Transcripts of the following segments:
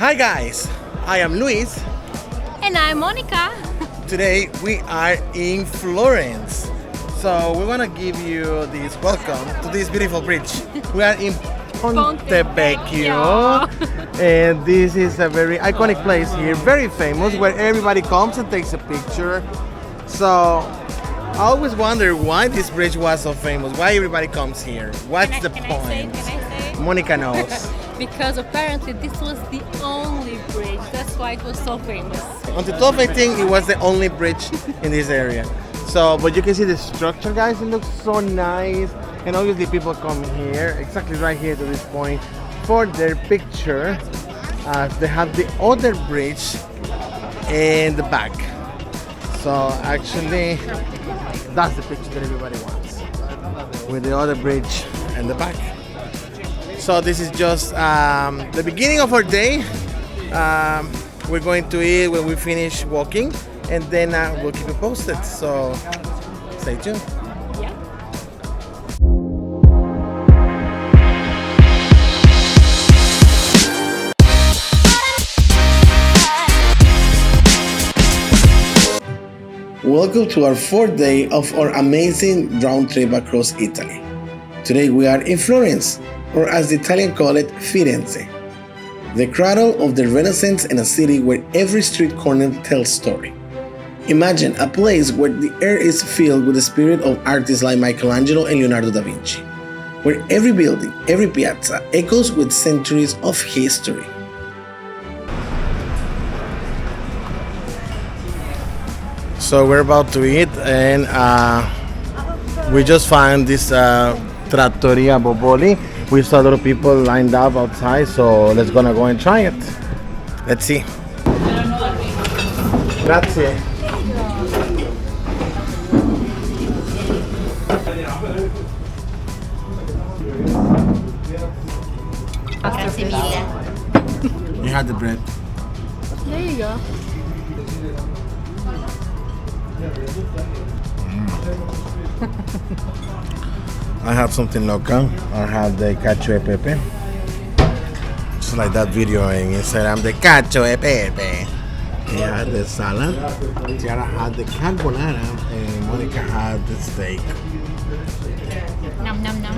Hi guys, I am Luis. And I'm Monika. Today we are in Florence. So we want to give you this welcome to this beautiful bridge. We are in Ponte Vecchio. And this is a very iconic place here, very famous, where everybody comes and takes a picture. So I always wonder why this bridge was so famous, why everybody comes here. What's the point? Can I say? Monika knows. Because apparently this was the only bridge. That's why it was so famous. Until 1218, it was the only bridge in this area. So, but you can see the structure, guys. It looks so nice. And obviously people come here, exactly right here to this point, for their picture. They have the other bridge in the back. So actually, that's the picture that everybody wants, with the other bridge in the back. So this is just the beginning of our day. We're going to eat when we finish walking, and then we'll keep it posted. So stay tuned. Yeah. Welcome to our fourth day of our amazing round trip across Italy. Today we are in Florence, or as the Italians call it, Firenze, the cradle of the Renaissance and a city where every street corner tells story. Imagine a place where the air is filled with the spirit of artists like Michelangelo and Leonardo da Vinci, where every building, every piazza echoes with centuries of history. So we're about to eat, and we just found this Trattoria Boboli. We saw a lot of people lined up outside, so let's go and try it. Let's see. Grazie. Grazie mille. You had the bread. There you go. I have something local. I have the cacio e pepe. Just like that video in Instagram, the cacio e pepe. I had the salad. Tiara had the carbonara, and Monika had the steak. Nom nom nom.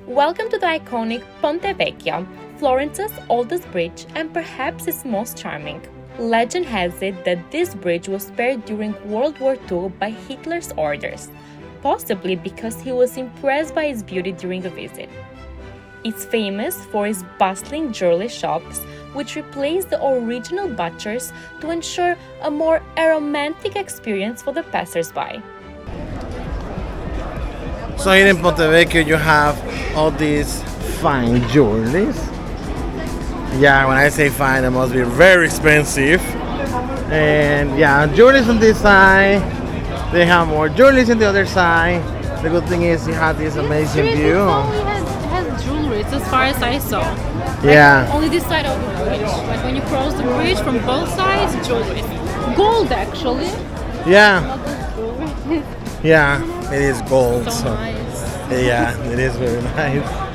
Welcome to the iconic Ponte Vecchio, Florence's oldest bridge and perhaps its most charming. Legend has it that this bridge was spared during World War II by Hitler's orders, possibly because he was impressed by its beauty during a visit. It's famous for its bustling jewelry shops, which replaced the original butchers to ensure a more aromatic experience for the passers-by. So here in Ponte Vecchio you have all these fine jewelries. Yeah, when I say fine, it must be very expensive. And yeah, jewelries on this side. They have more jewelries on the other side. The good thing is you have this amazing view. It only has jewelry, as far as I saw. Yeah. Only this side of the bridge. Like when you cross the bridge from both sides, jewelry. Gold, actually. Yeah. Not just jewelry. Yeah, it is gold. So nice. Yeah, it is very nice.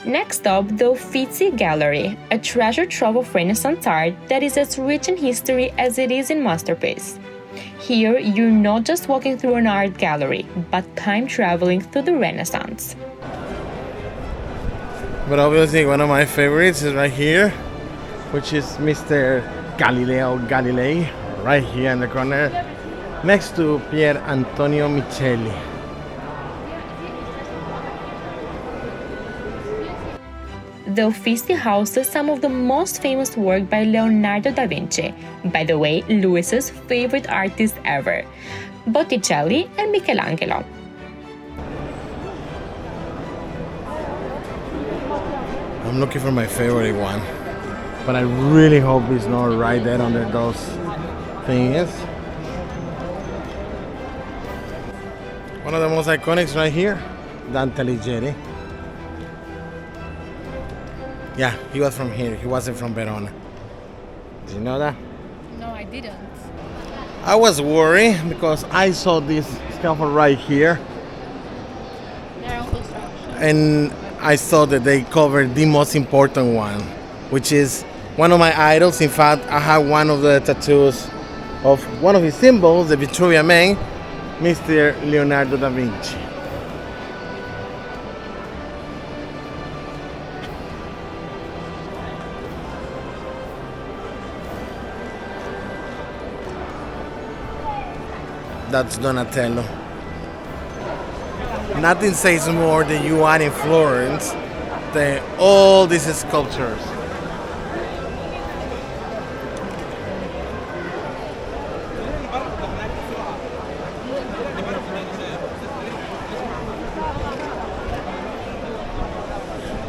Next up, the Uffizi Gallery, a treasure trove of Renaissance art that is as rich in history as it is in masterpiece. Here, you're not just walking through an art gallery, but time traveling through the Renaissance. But obviously one of my favorites is right here, which is Mr. Galileo Galilei, right here in the corner, next to Pier Antonio Micheli. The Uffizi houses some of the most famous work by Leonardo da Vinci, by the way, Luis's favorite artist ever, Botticelli and Michelangelo. I'm looking for my favorite one, but I really hope it's not right there under those things. One of the most iconics right here, Dante Alighieri. Yeah, he was from here. He wasn't from Verona. Did you know that? No, I didn't. I was worried because I saw this scaffold right here. They're on construction. and I saw that they covered the most important one, which is one of my idols. In fact, I have one of the tattoos of one of his symbols, the Vitruvian Man, Mr. Leonardo da Vinci. That's Donatello. Nothing says more than you are in Florence than all these sculptures.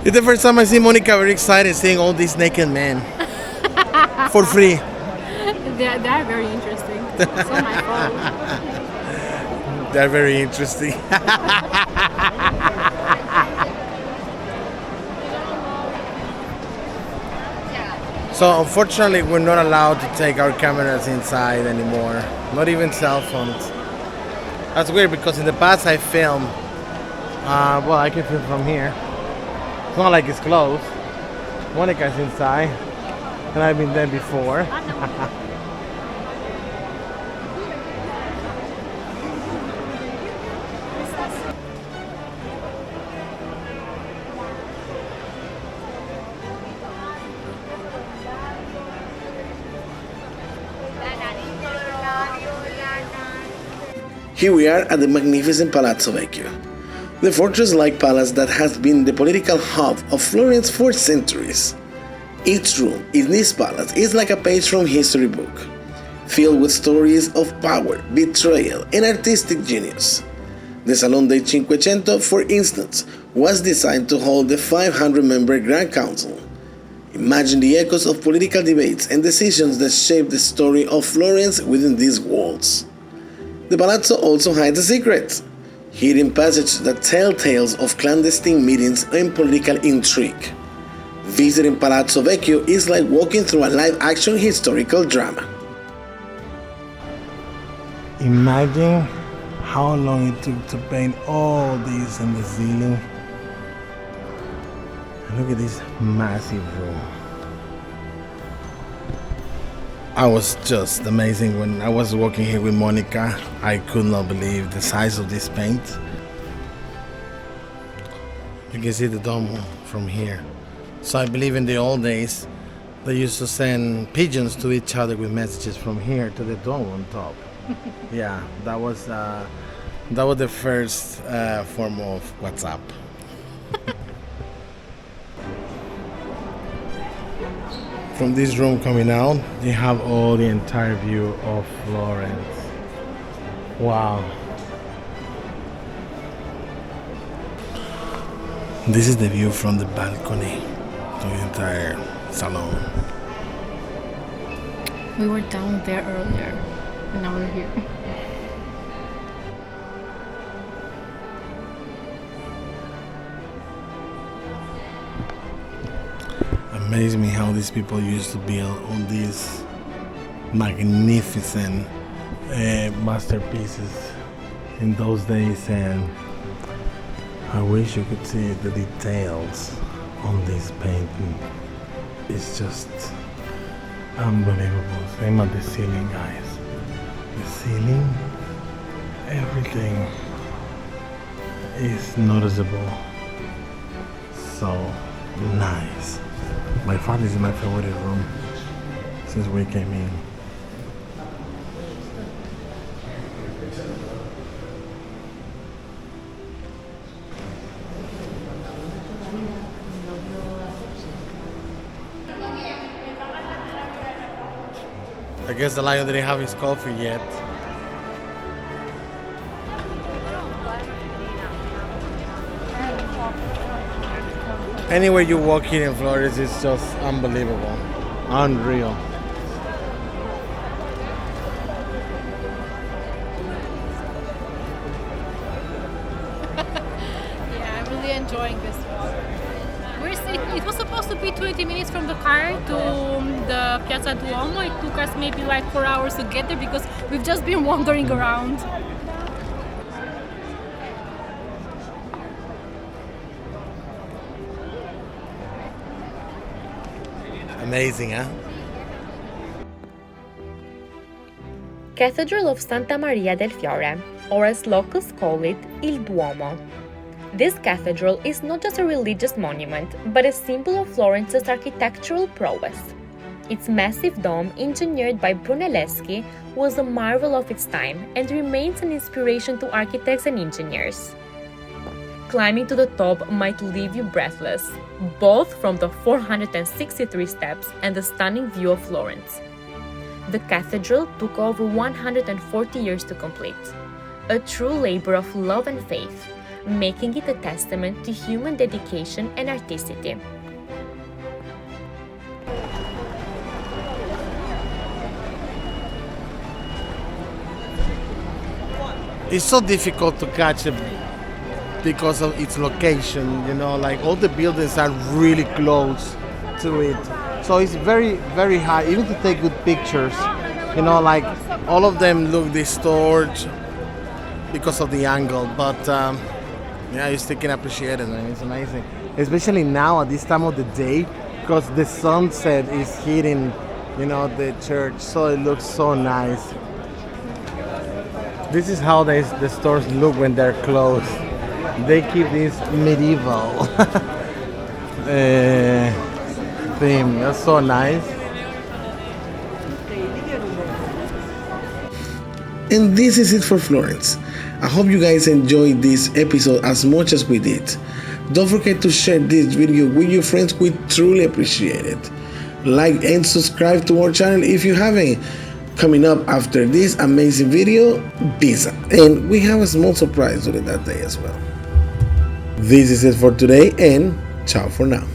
It's the first time I see Monika very excited seeing all these naked men for free. They're very interesting. It's not my fault. They're very interesting. So unfortunately, we're not allowed to take our cameras inside anymore. Not even cell phones. That's weird because in the past I filmed. Well, I can film from here. It's not like it's closed. Monica's inside, and I've been there before. Here we are at the magnificent Palazzo Vecchio, the fortress-like palace that has been the political hub of Florence for centuries. Each room in this palace is like a page from history book, filled with stories of power, betrayal, and artistic genius. The Salon dei Cinquecento, for instance, was designed to hold the 500-member Grand Council. Imagine the echoes of political debates and decisions that shaped the story of Florence within these walls. The palazzo also hides a secret, hidden passages that tell tales of clandestine meetings and political intrigue. Visiting Palazzo Vecchio is like walking through a live-action historical drama. Imagine how long it took to paint all these in the ceiling. And look at this massive room. I was just amazing when I was walking here with Monika. I could not believe the size of this paint. You can see the dome from here. So I believe in the old days they used to send pigeons to each other with messages from here to the dome on top. Yeah, that was the first form of WhatsApp. From this room coming out, you have all the entire view of Florence. Wow. This is the view from the balcony to the entire salon. We were down there earlier, and now we're here. Amazes me how these people used to build all these magnificent masterpieces in those days, and I wish you could see the details on this painting. It's just unbelievable. Same at the ceiling, guys. The ceiling, everything is noticeable. So nice. By far, this is my favorite room since we came in. I guess the lion didn't have his coffee yet. Anywhere you walk here in Florence is just unbelievable, unreal. Yeah, I'm really enjoying this walk. It was supposed to be 20 minutes from the car to the Piazza Duomo. It took us maybe like 4 hours to get there because we've just been wandering around. Amazing, huh? Cathedral of Santa Maria del Fiore, or as locals call it, Il Duomo. This cathedral is not just a religious monument, but a symbol of Florence's architectural prowess. Its massive dome, engineered by Brunelleschi, was a marvel of its time and remains an inspiration to architects and engineers. Climbing to the top might leave you breathless, both from the 463 steps and the stunning view of Florence. The cathedral took over 140 years to complete, a true labor of love and faith, making it a testament to human dedication and artistry. It's so difficult to catch it because of its location, you know, like all the buildings are really close to it. So it's very, very high, even to take good pictures, you know, like all of them look distorted because of the angle, but yeah, you still can appreciate it, man. It's amazing. Especially now at this time of the day, because the sunset is hitting, you know, the church, so it looks so nice. This is how the stores look when they're closed. They keep this medieval theme. That's so nice. And this is it for Florence. I hope you guys enjoyed this episode as much as we did. Don't forget to share this video with your friends. We truly appreciate it. Like and subscribe to our channel if you haven't. Coming up after this amazing video, pizza. And we have a small surprise during that day as well. This is it for today, and ciao for now.